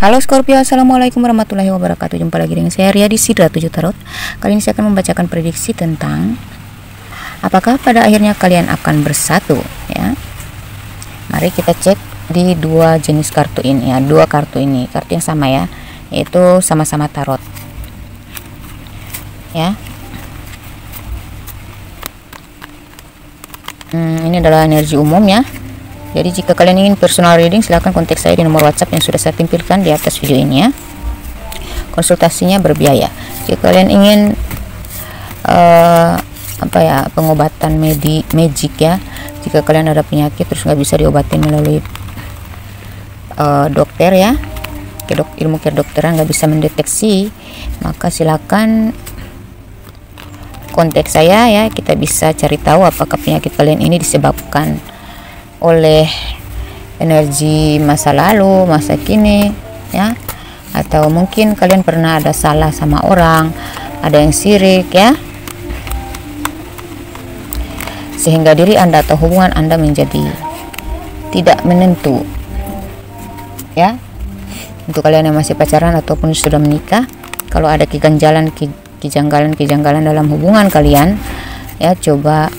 Halo Scorpio, assalamualaikum warahmatullahi wabarakatuh. Jumpa lagi dengan saya Ria di Sidra 7 Tarot. Kali ini saya akan membacakan prediksi tentang apakah pada akhirnya kalian akan bersatu, ya. Mari kita cek di dua jenis kartu ini, ya. Dua kartu ini, kartu yang sama, ya, yaitu sama-sama tarot, ya. Ini adalah energi umum, ya. Jadi jika kalian ingin personal reading, silahkan kontak saya di nomor WhatsApp yang sudah saya tampilkan di atas video ini, ya. Konsultasinya berbiaya. Jika kalian ingin pengobatan magic, ya, jika kalian ada penyakit terus nggak bisa diobatin melalui dokter, ya, ilmu kedokteran nggak bisa mendeteksi, maka silakan kontak saya, ya. Kita bisa cari tahu apakah penyakit kalian ini disebabkan oleh energi masa lalu, masa kini, ya, atau mungkin kalian pernah ada salah sama orang, ada yang sirik, ya, sehingga diri Anda atau hubungan Anda menjadi tidak menentu, ya. Untuk kalian yang masih pacaran ataupun sudah menikah, kalau ada kejanggalan dalam hubungan kalian, ya, coba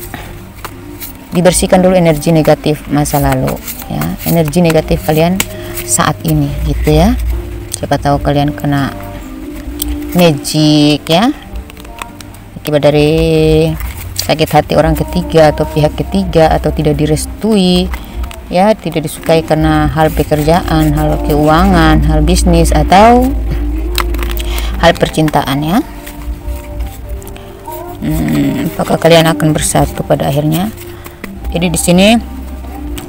dibersihkan dulu energi negatif masa lalu, ya, energi negatif kalian saat ini, gitu, ya. Siapa tahu kalian kena magic, ya, akibat dari sakit hati orang ketiga atau pihak ketiga, atau tidak direstui, ya, tidak disukai karena hal pekerjaan, hal keuangan, hal bisnis, atau hal percintaan, ya. Apakah kalian akan bersatu pada akhirnya? Jadi di sini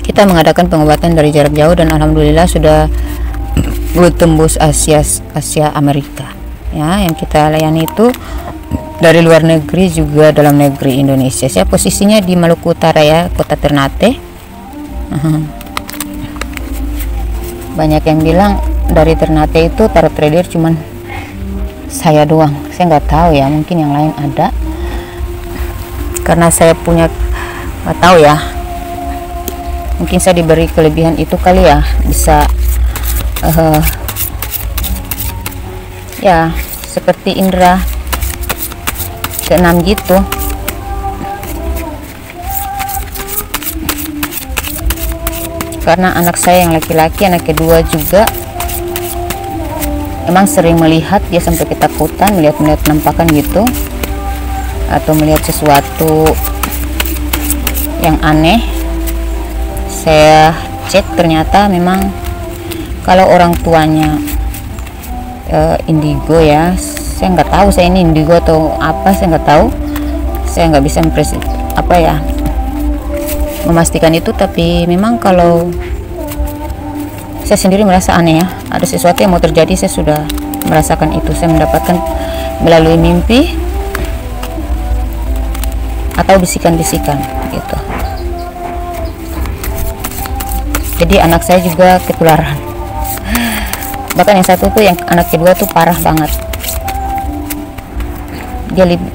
kita mengadakan pengobatan dari jarak jauh dan alhamdulillah sudah bertembus Asia Amerika, ya. Yang kita layani itu dari luar negeri juga dalam negeri Indonesia. Saya posisinya di Maluku Utara, ya, kota Ternate. Banyak yang bilang dari Ternate itu tarot trader cuman saya doang. Saya nggak tahu, ya, mungkin yang lain ada, karena saya punya, nggak tahu, ya, mungkin saya diberi kelebihan itu kali, ya, bisa ya, seperti indera keenam gitu. Karena anak saya yang laki-laki, anak kedua juga emang sering melihat, dia sampai ketakutan melihat penampakan gitu, atau melihat sesuatu yang aneh. Saya cek, ternyata memang kalau orang tuanya indigo, ya, saya nggak tahu saya ini indigo atau apa, saya nggak tahu, saya nggak bisa memastikan itu, tapi memang kalau saya sendiri merasa aneh, ya, ada sesuatu yang mau terjadi. Saya sudah merasakan itu, saya mendapatkan melalui mimpi atau bisikan-bisikan gitu. Jadi anak saya juga ketularan. Bahkan yang satu tuh, yang anak kedua tuh parah banget.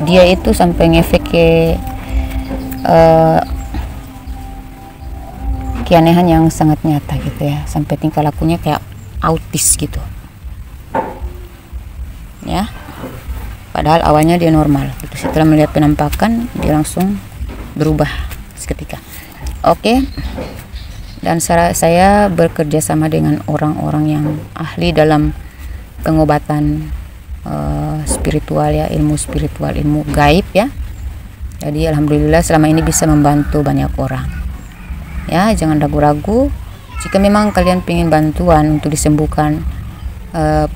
Dia itu sampai ngefek ke keanehan yang sangat nyata gitu, ya, sampai tingkah lakunya kayak autis gitu, ya. Padahal awalnya dia normal gitu. Setelah melihat penampakan dia langsung berubah seketika. Oke. Dan saya bekerja sama dengan orang-orang yang ahli dalam pengobatan spiritual, ya, ilmu spiritual, ilmu gaib, ya. Jadi alhamdulillah selama ini bisa membantu banyak orang, ya. Jangan ragu-ragu jika memang kalian ingin bantuan untuk disembuhkan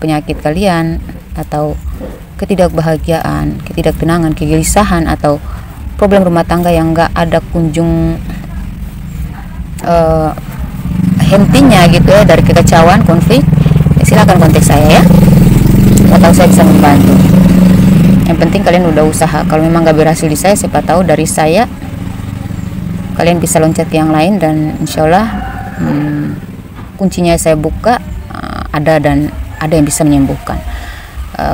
penyakit kalian, atau ketidakbahagiaan, ketidaktenangan, kegelisahan, atau problem rumah tangga yang nggak ada kunjung hentinya gitu, ya, dari kekacauan, konflik, ya, silakan kontak saya, ya. Atau saya bisa membantu. Yang penting kalian udah usaha. Kalau memang nggak berhasil di saya, siapa tahu dari saya kalian bisa loncat yang lain, dan insyaallah kuncinya saya buka ada, dan ada yang bisa menyembuhkan.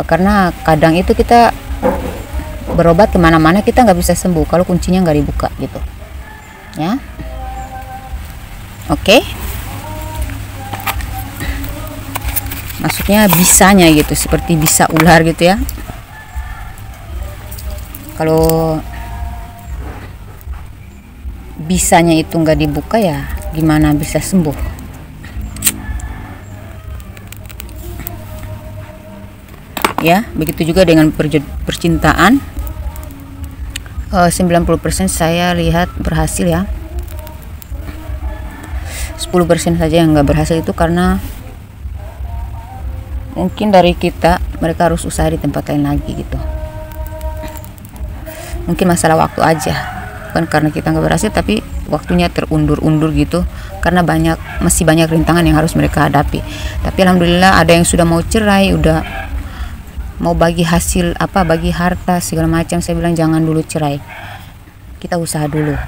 Karena kadang itu kita berobat kemana-mana, kita nggak bisa sembuh kalau kuncinya nggak dibuka gitu, ya. Oke. maksudnya bisanya gitu, seperti bisa ular gitu ya. Kalau bisanya itu nggak dibuka ya gimana bisa sembuh. Ya, begitu juga dengan percintaan. 90% saya lihat berhasil ya. 10% saja yang nggak berhasil, itu karena mungkin dari kita, mereka harus usaha di tempat lain lagi gitu. Mungkin masalah waktu aja, bukan karena kita nggak berhasil, tapi waktunya terundur-undur gitu, karena masih banyak rintangan yang harus mereka hadapi. Tapi alhamdulillah ada yang sudah mau cerai, udah mau bagi hasil bagi harta segala macam. Saya bilang jangan dulu cerai, kita usaha dulu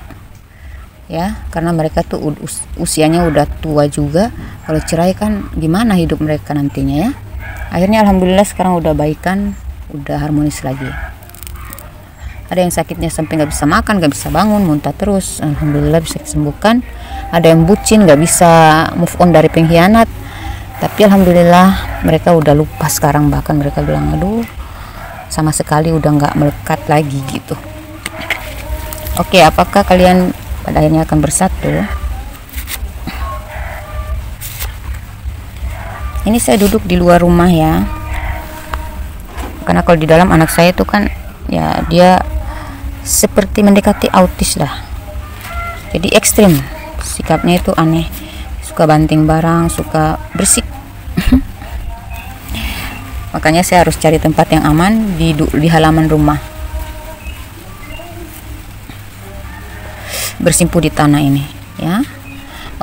ya, karena mereka tuh usianya udah tua juga. Kalau cerai kan gimana hidup mereka nantinya ya. Akhirnya alhamdulillah sekarang udah baikan, udah harmonis lagi. Ada yang sakitnya sampai nggak bisa makan, nggak bisa bangun, muntah terus, alhamdulillah bisa disembuhkan. Ada yang bucin, nggak bisa move on dari pengkhianat, tapi alhamdulillah mereka udah lupa sekarang. Bahkan mereka bilang aduh sama sekali udah nggak melekat lagi gitu. Oke, apakah kalian pada akhirnya akan bersatu? Ini saya duduk di luar rumah ya, karena kalau di dalam anak saya itu kan ya dia seperti mendekati autis lah, jadi ekstrim sikapnya itu aneh, suka banting barang, suka bersik. Makanya saya harus cari tempat yang aman di halaman rumah, bersimpuh di tanah ini ya.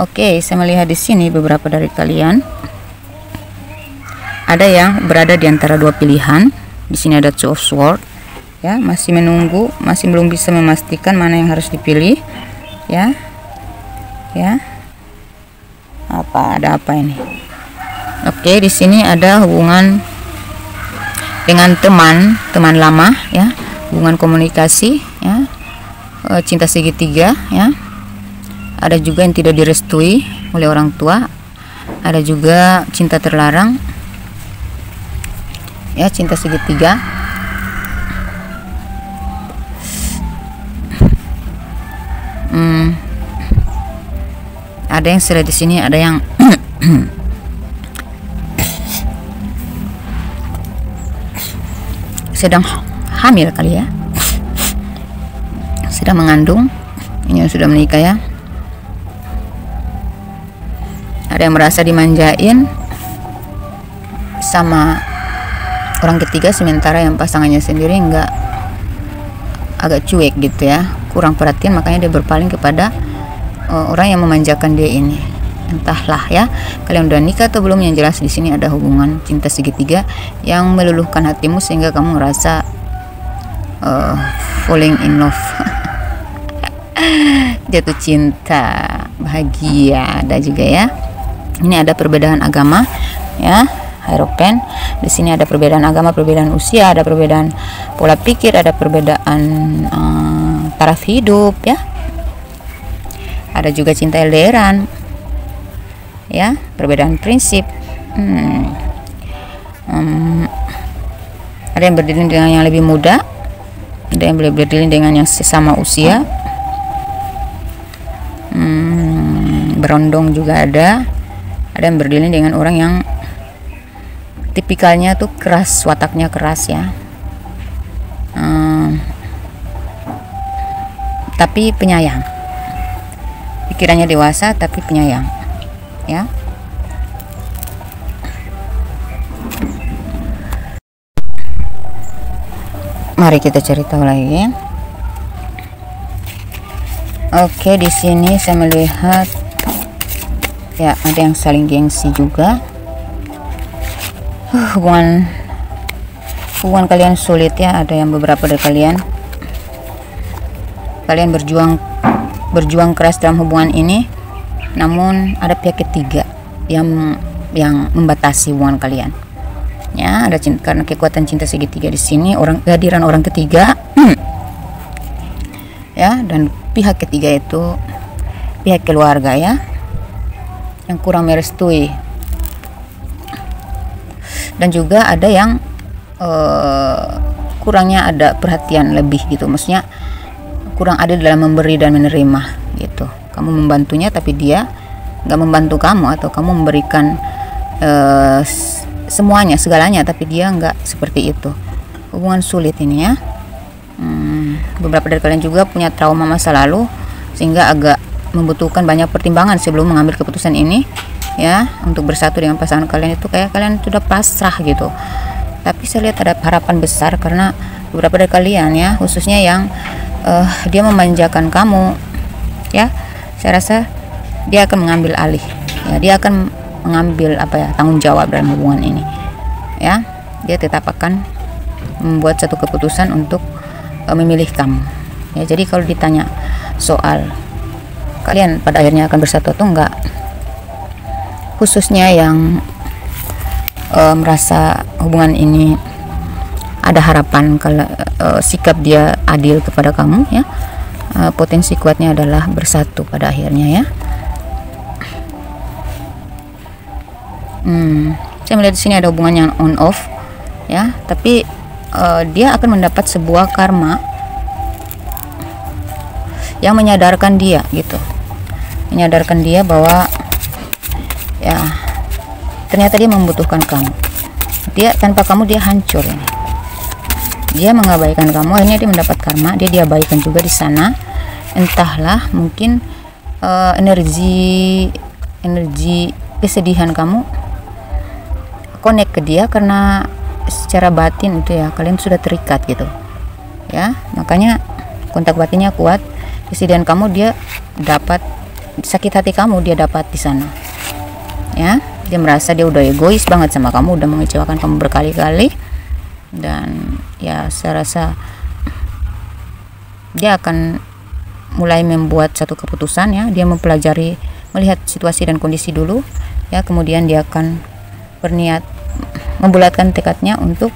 Oke, saya melihat di sini beberapa dari kalian ada yang berada di antara dua pilihan. Di sini ada Two of Swords ya, masih menunggu, masih belum bisa memastikan mana yang harus dipilih ya. Ada apa ini? Oke, di sini ada hubungan dengan teman lama ya, hubungan komunikasi ya, cinta segitiga ya. Ada juga yang tidak direstui oleh orang tua, ada juga cinta terlarang ya, cinta segitiga. Ada yang sudah di sini, ada yang sedang hamil kali ya, sedang mengandung. Ini yang sudah menikah ya. Ada yang merasa dimanjain sama orang ketiga, sementara yang pasangannya sendiri enggak, agak cuek gitu ya, kurang perhatian, makanya dia berpaling kepada orang yang memanjakan dia ini. Entahlah ya, kalian udah nikah atau belum, yang jelas di sini ada hubungan cinta segitiga yang meluluhkan hatimu sehingga kamu ngerasa falling in love. Jatuh cinta, bahagia. Ada juga ya. Ini ada perbedaan agama ya, Hierophant. Di sini ada perbedaan agama, perbedaan usia, ada perbedaan pola pikir, ada perbedaan taraf hidup ya. Ada juga cinta LDRan ya, perbedaan prinsip. Ada yang berdiri dengan yang lebih muda, ada yang berdiri dengan yang sesama usia. Berondong juga ada yang berdiri dengan orang yang tipikalnya tuh keras, wataknya keras ya, tapi penyayang, pikirannya dewasa tapi penyayang ya. Mari kita cari tahu lagi. Oke, di sini saya melihat ya ada yang saling gengsi juga. Hubungan kalian sulit ya. Ada yang beberapa dari kalian berjuang keras dalam hubungan ini, namun ada pihak ketiga yang membatasi hubungan kalian ya. Ada karena kekuatan cinta segitiga di sini, kehadiran orang ketiga ya, dan pihak ketiga itu pihak keluarga ya, yang kurang merestui dan juga ada yang kurangnya ada perhatian lebih gitu, maksudnya kurang ada dalam memberi dan menerima gitu. Kamu membantunya tapi dia nggak membantu kamu, atau kamu memberikan semuanya segalanya tapi dia nggak seperti itu. Hubungan sulit ini ya. Beberapa dari kalian juga punya trauma masa lalu sehingga agak membutuhkan banyak pertimbangan sebelum mengambil keputusan ini ya, untuk bersatu dengan pasangan kalian. Itu kayak kalian sudah pasrah gitu, tapi saya lihat ada harapan besar karena beberapa dari kalian ya, khususnya yang dia memanjakan kamu ya, saya rasa dia akan mengambil alih ya, dia akan mengambil tanggung jawab dalam hubungan ini ya. Dia tetap akan membuat satu keputusan untuk memilih kamu ya. Jadi kalau ditanya soal kalian pada akhirnya akan bersatu atau enggak, khususnya yang merasa hubungan ini ada harapan kalau sikap dia adil kepada kamu ya, potensi kuatnya adalah bersatu pada akhirnya ya. Saya melihat di sini ada hubungan yang on off ya, tapi dia akan mendapat sebuah karma yang menyadarkan dia gitu, menyadarkan dia bahwa ya ternyata dia membutuhkan kamu. Dia tanpa kamu dia hancur ini. Dia mengabaikan kamu, akhirnya dia mendapat karma, dia diabaikan juga di sana. Entahlah, mungkin energi kesedihan kamu connect ke dia karena secara batin itu ya kalian sudah terikat gitu ya, makanya kontak batinnya kuat. Kesedihan kamu dia dapat, sakit hati kamu dia dapat di sana ya. Dia merasa dia udah egois banget sama kamu, udah mengecewakan kamu berkali-kali, dan ya saya rasa dia akan mulai membuat satu keputusan ya. Dia mempelajari, melihat situasi dan kondisi dulu ya, kemudian dia akan berniat membulatkan tekadnya untuk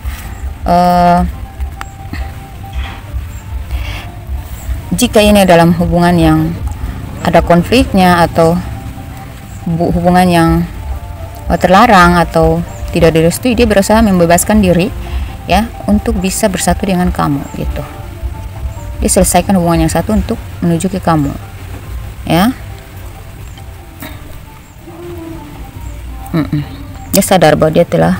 jika ini dalam hubungan yang ada konfliknya atau hubungan yang terlarang atau tidak direstui, dia berusaha membebaskan diri ya untuk bisa bersatu dengan kamu gitu. Dia selesaikan hubungan yang satu untuk menuju ke kamu ya. Dia sadar bahwa dia telah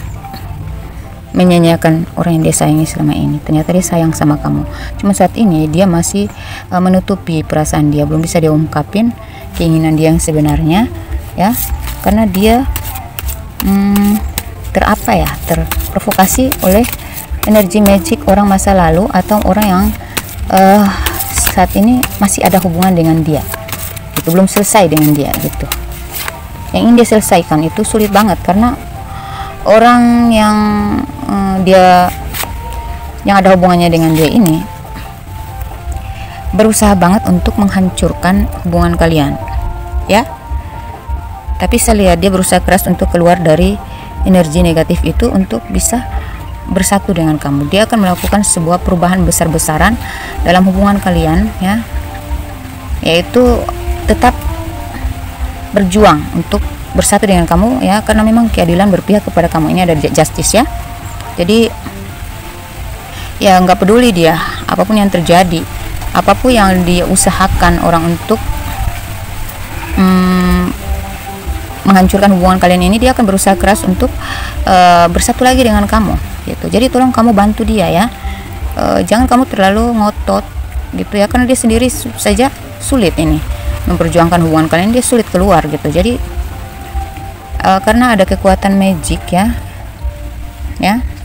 menyanyiakan orang yang dia sayangi selama ini. Ternyata dia sayang sama kamu, cuma saat ini dia masih menutupi perasaan dia, belum bisa dia ungkapin keinginan dia yang sebenarnya ya, karena dia terprovokasi oleh energi magic orang masa lalu atau orang yang saat ini masih ada hubungan dengan dia itu, belum selesai dengan dia gitu. Yang ingin dia selesaikan itu sulit banget karena orang yang ada hubungannya dengan dia ini berusaha banget untuk menghancurkan hubungan kalian ya. Tapi saya lihat dia berusaha keras untuk keluar dari energi negatif itu untuk bisa bersatu dengan kamu. Dia akan melakukan sebuah perubahan besar-besaran dalam hubungan kalian ya, yaitu tetap berjuang untuk bersatu dengan kamu ya, karena memang keadilan berpihak kepada kamu. Ini ada justice ya. Jadi ya nggak peduli dia apapun yang terjadi, apapun yang dia usahakan orang untuk menghancurkan hubungan kalian ini, dia akan berusaha keras untuk bersatu lagi dengan kamu gitu. Jadi tolong kamu bantu dia ya, jangan kamu terlalu ngotot gitu ya, karena dia sendiri saja sulit ini memperjuangkan hubungan kalian, dia sulit keluar gitu. Jadi karena ada kekuatan magic ya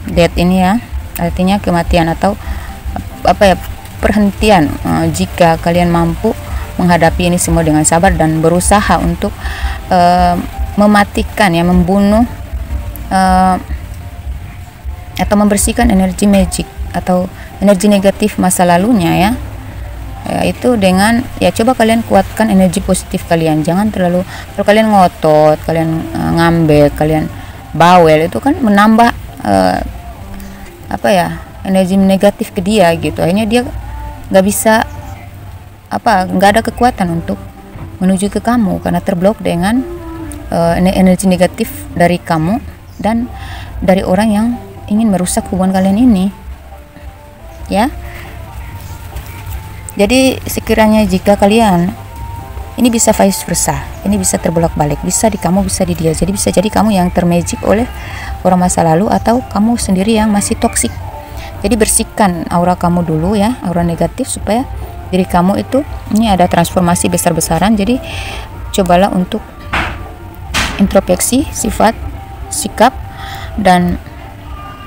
death ini ya, artinya kematian atau perhentian. Jika kalian mampu menghadapi ini semua dengan sabar dan berusaha untuk mematikan ya, membunuh atau membersihkan energi magic atau energi negatif masa lalunya ya, itu dengan ya coba kalian kuatkan energi positif kalian. Jangan terlalu, kalau kalian ngotot, kalian ngambek, kalian bawel, itu kan menambah energi negatif ke dia gitu. Akhirnya dia nggak bisa nggak ada kekuatan untuk menuju ke kamu karena terblok dengan energi negatif dari kamu, dan dari orang yang ingin merusak hubungan kalian ini, ya. Jadi sekiranya jika kalian ini bisa vice versa, ini bisa terbolak-balik, bisa di kamu, bisa di dia. Jadi bisa jadi kamu yang termagic oleh orang masa lalu, atau kamu sendiri yang masih toksik. Jadi bersihkan aura kamu dulu ya, aura negatif, supaya diri kamu itu ini ada transformasi besar-besaran. Jadi cobalah untuk introspeksi sifat, sikap, dan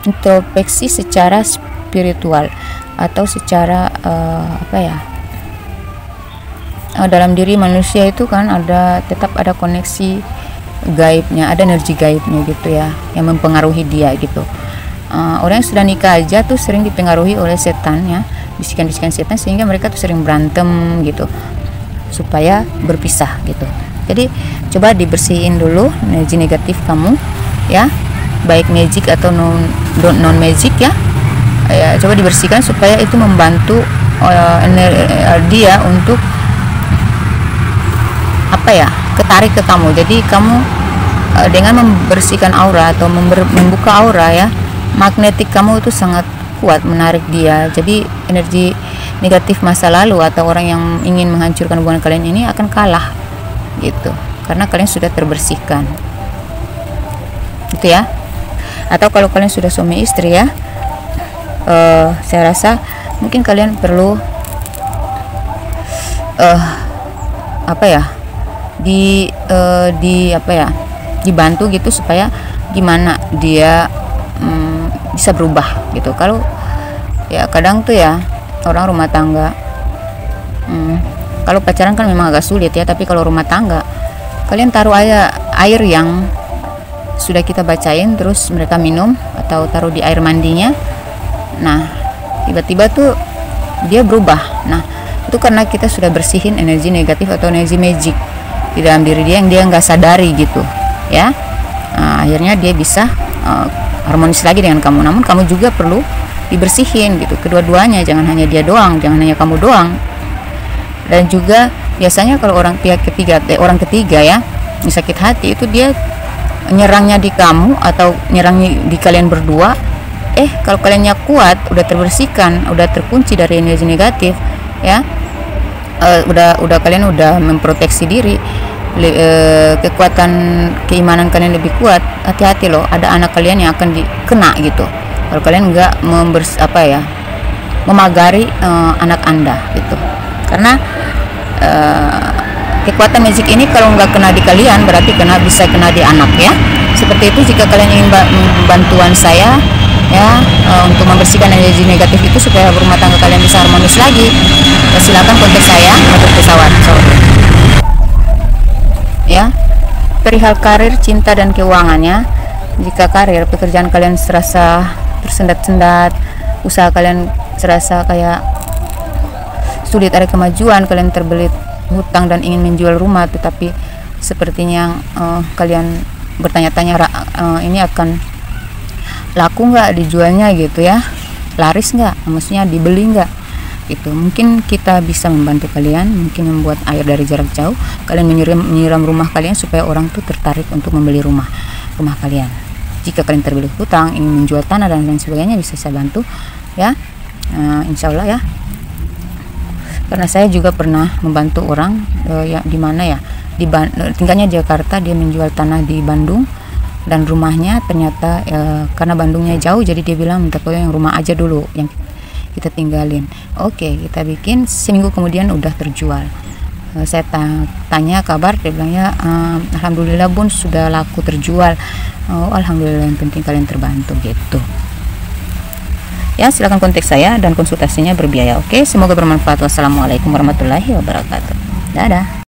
introspeksi secara spiritual atau secara dalam diri manusia itu kan tetap ada koneksi gaibnya, ada energi gaibnya gitu ya, yang mempengaruhi dia gitu. Orang yang sudah nikah aja tuh sering dipengaruhi oleh setan ya, bisikan-bisikan setan, sehingga mereka tuh sering berantem gitu supaya berpisah gitu. Jadi coba dibersihin dulu energi negatif kamu ya, baik magic atau non magic ya. Coba dibersihkan supaya itu membantu dia untuk ketarik ke kamu. Jadi kamu dengan membersihkan aura atau membuka aura ya, magnetik kamu itu sangat kuat menarik dia. Jadi energi negatif masa lalu atau orang yang ingin menghancurkan hubungan kalian ini akan kalah gitu, karena kalian sudah terbersihkan gitu ya. Atau kalau kalian sudah suami istri ya, saya rasa mungkin kalian perlu dibantu gitu, supaya gimana dia bisa berubah gitu. Kalau ya kadang tuh ya orang rumah tangga, kalau pacaran kan memang agak sulit ya, tapi kalau rumah tangga kalian taruh air yang sudah kita bacain, terus mereka minum atau taruh di air mandinya, nah tiba-tiba tuh dia berubah. Nah itu karena kita sudah bersihin energi negatif atau energi magic di dalam diri dia yang dia nggak sadari gitu ya. Akhirnya dia bisa harmonis lagi dengan kamu. Namun kamu juga perlu dibersihin gitu, kedua-duanya, jangan hanya dia doang, jangan hanya kamu doang. Dan juga biasanya kalau orang ketiga ya yang sakit hati itu, dia nyerangnya di kamu atau nyerangnya di kalian berdua. Kalau kaliannya kuat, udah terbersihkan, udah terkunci dari energi negatif ya, udah kalian udah memproteksi diri, kekuatan keimanan kalian lebih kuat, hati-hati loh, ada anak kalian yang akan dikena gitu kalau kalian nggak memagari anak anda gitu. Karena kekuatan magic ini kalau nggak kena di kalian, berarti bisa kena di anak ya. Seperti itu. Jika kalian ingin bantuan saya ya untuk membersihkan energi negatif itu supaya rumah tangga kalian bisa harmonis lagi, silakan kontak saya atau pesawat ya. Perihal karir, cinta, dan keuangannya, jika karir, pekerjaan kalian serasa tersendat-sendat, usaha kalian serasa kayak sulit ada kemajuan, kalian terbelit hutang dan ingin menjual rumah, tetapi sepertinya kalian bertanya-tanya ini akan laku nggak dijualnya gitu ya, laris nggak, maksudnya dibeli nggak gitu. Mungkin kita bisa membantu kalian, mungkin membuat air dari jarak jauh, kalian menyiram rumah kalian supaya orang tuh tertarik untuk membeli rumah kalian. Jika kalian terbelit hutang, ingin menjual tanah dan lain sebagainya, bisa saya bantu ya, insya Allah ya. Karena saya juga pernah membantu orang yang di mana ya, tinggalnya Jakarta, dia menjual tanah di Bandung dan rumahnya ternyata karena Bandungnya jauh, jadi dia bilang minta tolong yang rumah aja dulu yang kita tinggalin. Oke, kita bikin, seminggu kemudian udah terjual. Saya tanya kabar, dia bilangnya alhamdulillah bun, sudah laku terjual. Alhamdulillah, yang penting kalian terbantu gitu ya. Silakan kontak saya dan konsultasinya berbiaya. Oke, semoga bermanfaat. Wassalamualaikum warahmatullahi wabarakatuh. Dadah.